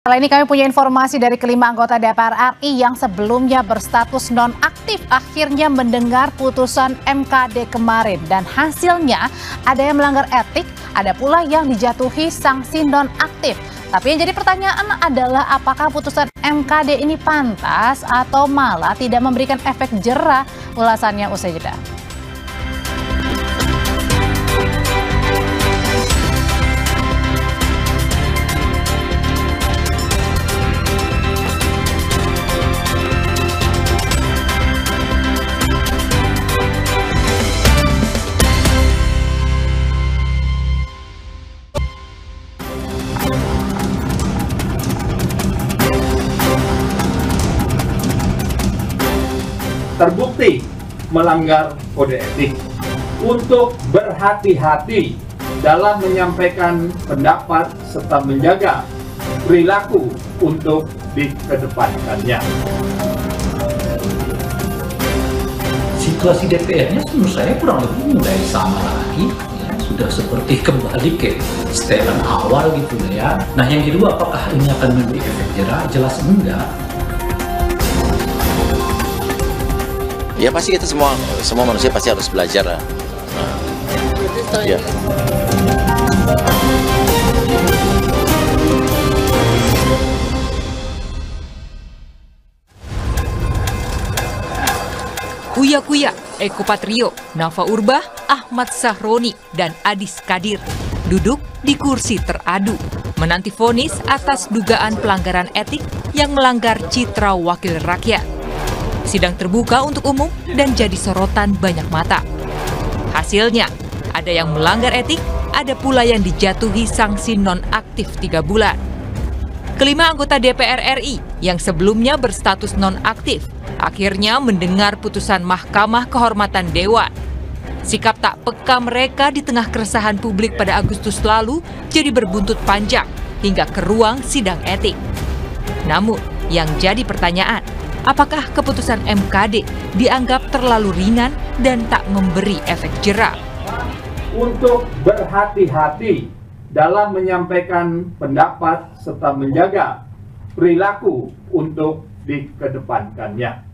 Kali ini kami punya informasi dari kelima anggota DPR RI yang sebelumnya berstatus nonaktif akhirnya mendengar putusan MKD kemarin dan hasilnya ada yang melanggar etik, ada pula yang dijatuhi sanksi nonaktif. Tapi yang jadi pertanyaan adalah apakah putusan MKD ini pantas atau malah tidak memberikan efek jera? Ulasannya usai jeda. Terbukti melanggar kode etik untuk berhati-hati dalam menyampaikan pendapat serta menjaga perilaku untuk dikedepankannya. Situasi DPR-nya menurut saya kurang lebih mulai sama lagi, ya, sudah seperti kembali ke setelan awal gitu ya. Nah yang kedua, apakah ini akan memberi efek jera? Jelas enggak. Ya pasti kita semua manusia pasti harus belajar. Ya. Uya Kuya, Eko Patrio, Nafa Urbah, Ahmad Sahroni, dan Adis Kadir duduk di kursi teradu menanti vonis atas dugaan pelanggaran etik yang melanggar citra wakil rakyat. Sidang terbuka untuk umum dan jadi sorotan banyak mata. Hasilnya, ada yang melanggar etik, ada pula yang dijatuhi sanksi nonaktif 3 bulan. Kelima anggota DPR RI yang sebelumnya berstatus nonaktif akhirnya mendengar putusan Mahkamah Kehormatan Dewan. Sikap tak peka mereka di tengah keresahan publik pada Agustus lalu jadi berbuntut panjang hingga ke ruang sidang etik. Namun, yang jadi pertanyaan, apakah keputusan MKD dianggap terlalu ringan dan tak memberi efek jera? Untuk berhati-hati dalam menyampaikan pendapat serta menjaga perilaku untuk dikedepankannya.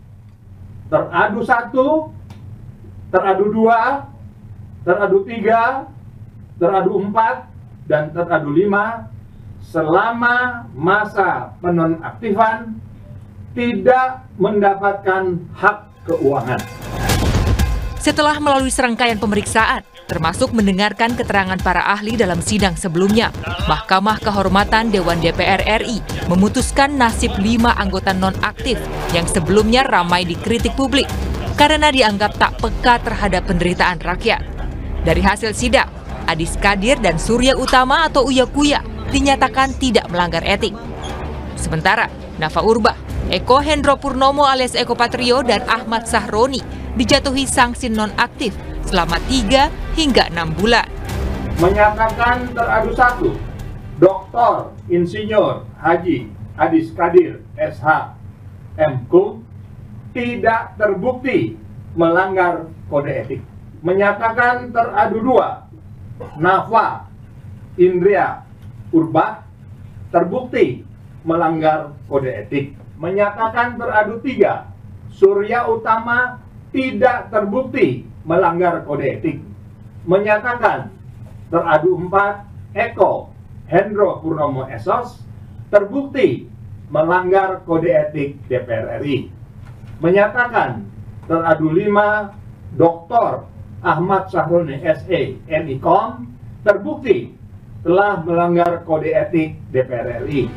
Teradu 1, teradu 2, teradu 3, teradu 4, dan teradu 5 selama masa penonaktifan tidak mendapatkan hak keuangan. Setelah melalui serangkaian pemeriksaan, termasuk mendengarkan keterangan para ahli dalam sidang sebelumnya, Mahkamah Kehormatan Dewan DPR RI memutuskan nasib 5 anggota nonaktif yang sebelumnya ramai dikritik publik karena dianggap tak peka terhadap penderitaan rakyat. Dari hasil sidang, Adis Kadir dan Surya Utama atau Uya Kuya dinyatakan tidak melanggar etik. Sementara Nafa Urbah, Eko Hendro Purnomo alias Eko Patrio, dan Ahmad Sahroni dijatuhi sanksi nonaktif selama 3 hingga 6 bulan. Menyatakan teradu 1, Dr. Insinyur Haji Adis Kadir SH MKum tidak terbukti melanggar kode etik. Menyatakan teradu 2, Nafa Indria Urbah terbukti melanggar kode etik. Menyatakan teradu 3, Surya Utama tidak terbukti melanggar kode etik. Menyatakan teradu 4, Eko Hendro Purnomo SOS terbukti melanggar kode etik DPR RI. Menyatakan teradu 5, Dr. Ahmad Sahroni SE MIKOM terbukti telah melanggar kode etik DPR RI.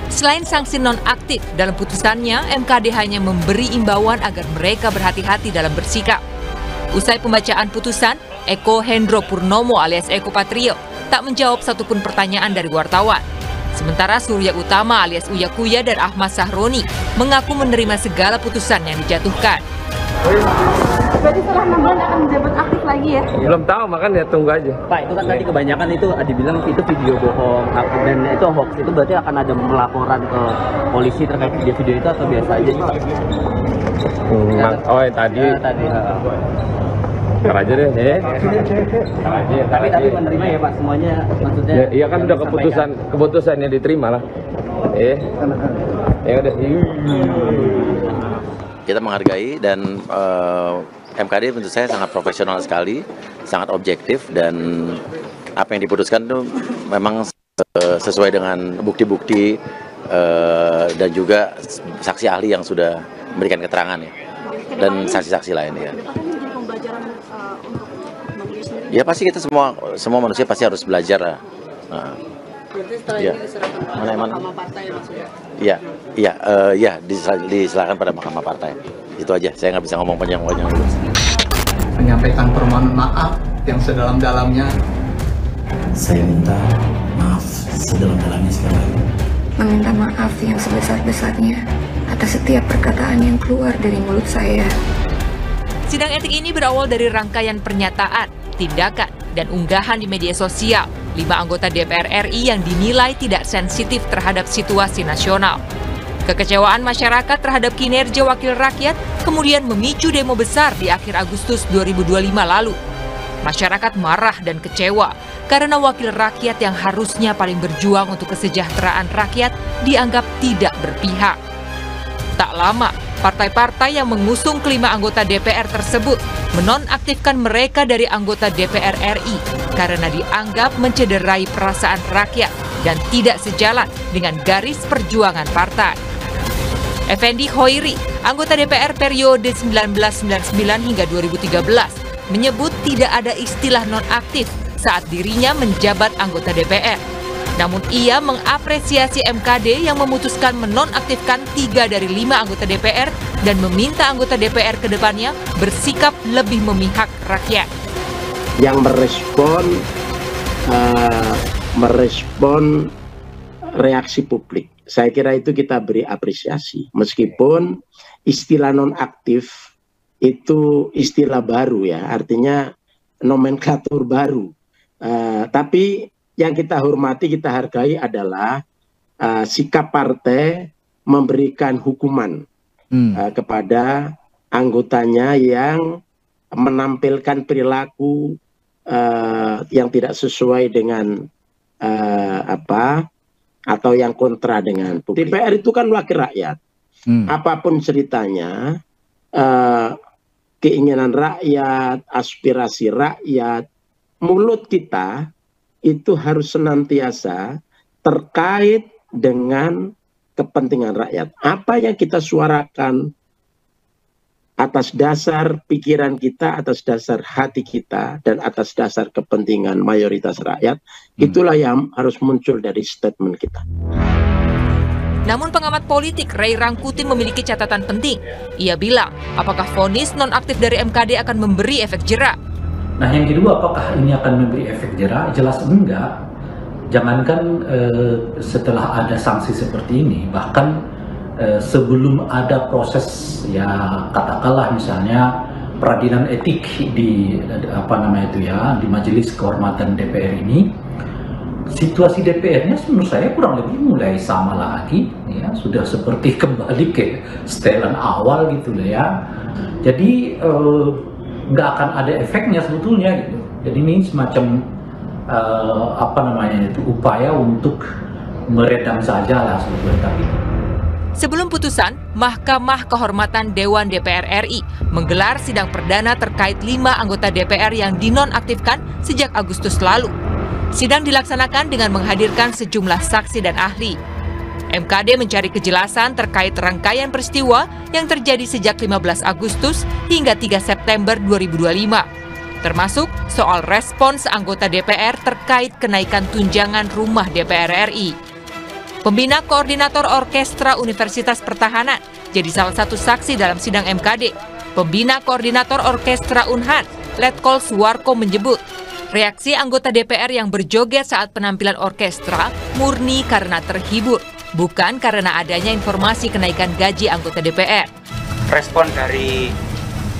Selain sanksi nonaktif, dalam putusannya MKD hanya memberi imbauan agar mereka berhati-hati dalam bersikap. Usai pembacaan putusan, Eko Hendro Purnomo alias Eko Patrio tak menjawab satupun pertanyaan dari wartawan. Sementara Surya Utama alias Uya Kuya dan Ahmad Sahroni mengaku menerima segala putusan yang dijatuhkan. Berarti setelah 6 bulan akan menjabat aktif lagi ya? Belum tahu, makanya tunggu aja. Pak, itu kan tadi kebanyakan itu dibilang itu video bohong dan itu hoax. Itu berarti akan ada melaporan ke polisi terkait video-video itu atau biasa aja sih, Pak? Oh, yang tadi. Ya, tadi. Ntar aja deh, Tapi menerima ya Pak semuanya, maksudnya? Iya kan udah keputusannya diterima lah. Ya udah. Kita menghargai dan MKD tentu saya sangat profesional sekali, sangat objektif, dan apa yang diputuskan itu memang sesuai dengan bukti-bukti dan juga saksi ahli yang sudah memberikan keterangan ya, dan saksi-saksi lain ya. Ya pasti kita semua manusia pasti harus belajar lah. Nah, ya. Mana? Iya, diserahkan pada Mahkamah Partai. Itu aja, saya nggak bisa ngomong panjang-panjang dulu. Menyampaikan permohonan maaf yang sedalam-dalamnya. Saya minta maaf sedalam-dalamnya sekali. Meminta maaf yang sebesar-besarnya atas setiap perkataan yang keluar dari mulut saya. Sidang etik ini berawal dari rangkaian pernyataan, tindakan, dan unggahan di media sosial 5 anggota DPR RI yang dinilai tidak sensitif terhadap situasi nasional. Kekecewaan masyarakat terhadap kinerja wakil rakyat kemudian memicu demo besar di akhir Agustus 2025 lalu. Masyarakat marah dan kecewa karena wakil rakyat yang harusnya paling berjuang untuk kesejahteraan rakyat dianggap tidak berpihak. Tak lama, partai-partai yang mengusung kelima anggota DPR tersebut menonaktifkan mereka dari anggota DPR RI karena dianggap mencederai perasaan rakyat dan tidak sejalan dengan garis perjuangan partai. Effendi Hoiri, anggota DPR periode 1999 hingga 2013, menyebut tidak ada istilah nonaktif saat dirinya menjabat anggota DPR. Namun ia mengapresiasi MKD yang memutuskan menonaktifkan 3 dari 5 anggota DPR dan meminta anggota DPR ke depannya bersikap lebih memihak rakyat. Yang merespon reaksi publik. Saya kira itu kita beri apresiasi. Meskipun istilah nonaktif itu istilah baru ya, artinya nomenklatur baru. Tapi yang kita hormati, kita hargai adalah sikap partai memberikan hukuman kepada anggotanya yang menampilkan perilaku yang tidak sesuai dengan atau yang kontra dengan publik. DPR itu kan wakil rakyat. Apapun ceritanya, keinginan rakyat, aspirasi rakyat, mulut kita itu harus senantiasa terkait dengan kepentingan rakyat. Apa yang kita suarakan atas dasar pikiran kita, atas dasar hati kita, dan atas dasar kepentingan mayoritas rakyat, itulah yang harus muncul dari statement kita. Namun pengamat politik Ray Rangkuti memiliki catatan penting. Ia bilang, apakah vonis nonaktif dari MKD akan memberi efek jera? Nah yang kedua, apakah ini akan memberi efek jera? Jelas enggak. Jangankan setelah ada sanksi seperti ini, bahkan sebelum ada proses ya katakanlah misalnya peradilan etik di di Majelis Kehormatan DPR ini, situasi DPR-nya menurut saya kurang lebih mulai sama lagi ya, sudah seperti kembali ke setelan awal gitu lah ya. Jadi nggak akan ada efeknya sebetulnya gitu. Jadi ini semacam upaya untuk meredam saja lah sebetulnya. Tapi sebelum putusan, Mahkamah Kehormatan Dewan DPR RI menggelar sidang perdana terkait 5 anggota DPR yang dinonaktifkan sejak Agustus lalu. Sidang dilaksanakan dengan menghadirkan sejumlah saksi dan ahli. MKD mencari kejelasan terkait rangkaian peristiwa yang terjadi sejak 15 Agustus hingga 3 September 2025, termasuk soal respons anggota DPR terkait kenaikan tunjangan rumah DPR RI. Pembina Koordinator Orkestra Universitas Pertahanan jadi salah satu saksi dalam sidang MKD. Pembina Koordinator Orkestra Unhan, Letkol Suwarko menyebut, reaksi anggota DPR yang berjoget saat penampilan orkestra murni karena terhibur, bukan karena adanya informasi kenaikan gaji anggota DPR. Respon dari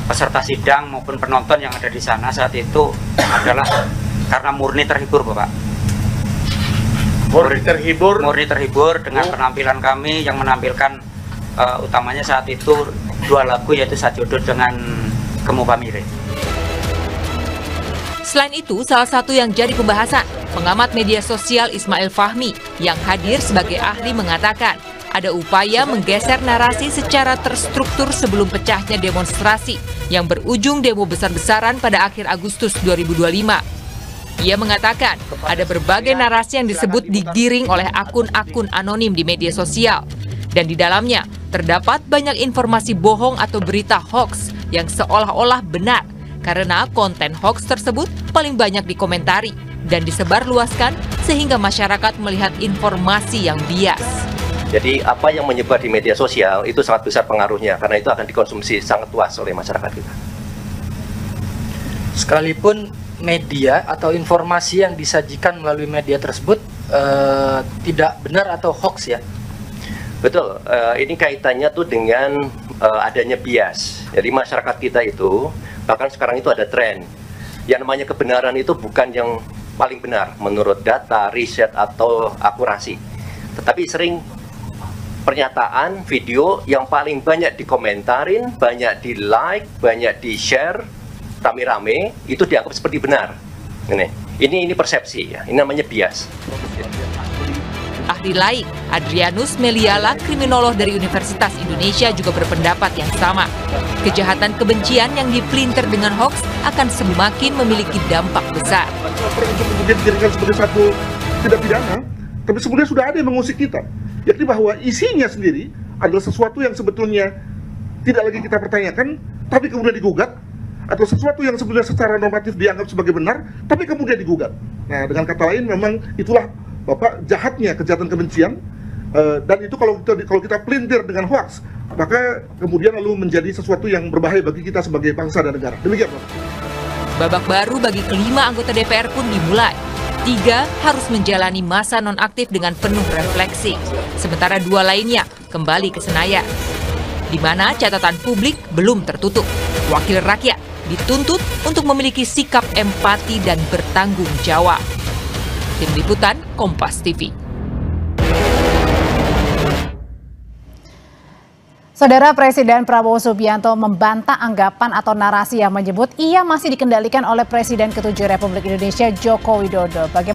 peserta sidang maupun penonton yang ada di sana saat itu adalah karena murni terhibur, Bapak. Murni terhibur dengan penampilan kami yang menampilkan utamanya saat itu 2 lagu, yaitu Sajodo dengan Kemu Pamire. Selain itu, salah satu yang jadi pembahasan, pengamat media sosial Ismail Fahmi yang hadir sebagai ahli mengatakan ada upaya menggeser narasi secara terstruktur sebelum pecahnya demonstrasi yang berujung demo besar-besaran pada akhir Agustus 2025. Ia mengatakan ada berbagai narasi yang disebut digiring oleh akun-akun anonim di media sosial. Dan di dalamnya terdapat banyak informasi bohong atau berita hoax yang seolah-olah benar karena konten hoax tersebut paling banyak dikomentari dan disebarluaskan sehingga masyarakat melihat informasi yang bias. Jadi apa yang menyebar di media sosial itu sangat besar pengaruhnya karena itu akan dikonsumsi sangat luas oleh masyarakat kita. Sekalipun media atau informasi yang disajikan melalui media tersebut tidak benar atau hoax ya? Betul, ini kaitannya tuh dengan adanya bias. Jadi masyarakat kita itu, bahkan sekarang itu ada tren. Yang namanya kebenaran itu bukan yang paling benar menurut data, riset, atau akurasi. Tetapi sering pernyataan, video yang paling banyak dikomentarin, banyak di-like, banyak di-share, rame-rame, itu dianggap seperti benar. Ini persepsi ya, ini namanya bias. Ahli lain, Adrianus Meliala, kriminolog dari Universitas Indonesia juga berpendapat yang sama. Kejahatan kebencian yang dipelintir dengan hoax akan semakin memiliki dampak besar. Kemudian dijadikan sebagai satu tidak pidana, tapi sebenarnya sudah ada yang mengusik kita. Yakni bahwa isinya sendiri adalah sesuatu yang sebetulnya tidak lagi kita pertanyakan, tapi kemudian digugat, atau sesuatu yang sebenarnya secara normatif dianggap sebagai benar, tapi kemudian digugat. Nah, dengan kata lain memang itulah Bapak jahatnya kejahatan kebencian, dan itu kalau kita pelintir dengan hoax, maka kemudian lalu menjadi sesuatu yang berbahaya bagi kita sebagai bangsa dan negara. Demikian, Pak. Babak baru bagi kelima anggota DPR pun dimulai. 3 harus menjalani masa nonaktif dengan penuh refleksi, sementara 2 lainnya kembali ke Senayan, di mana catatan publik belum tertutup. Wakil rakyat dituntut untuk memiliki sikap empati dan bertanggung jawab. Tim Liputan, Kompas TV. Saudara, Presiden Prabowo Subianto membantah anggapan atau narasi yang menyebut ia masih dikendalikan oleh Presiden ke-7 Republik Indonesia Joko Widodo. Bagaimana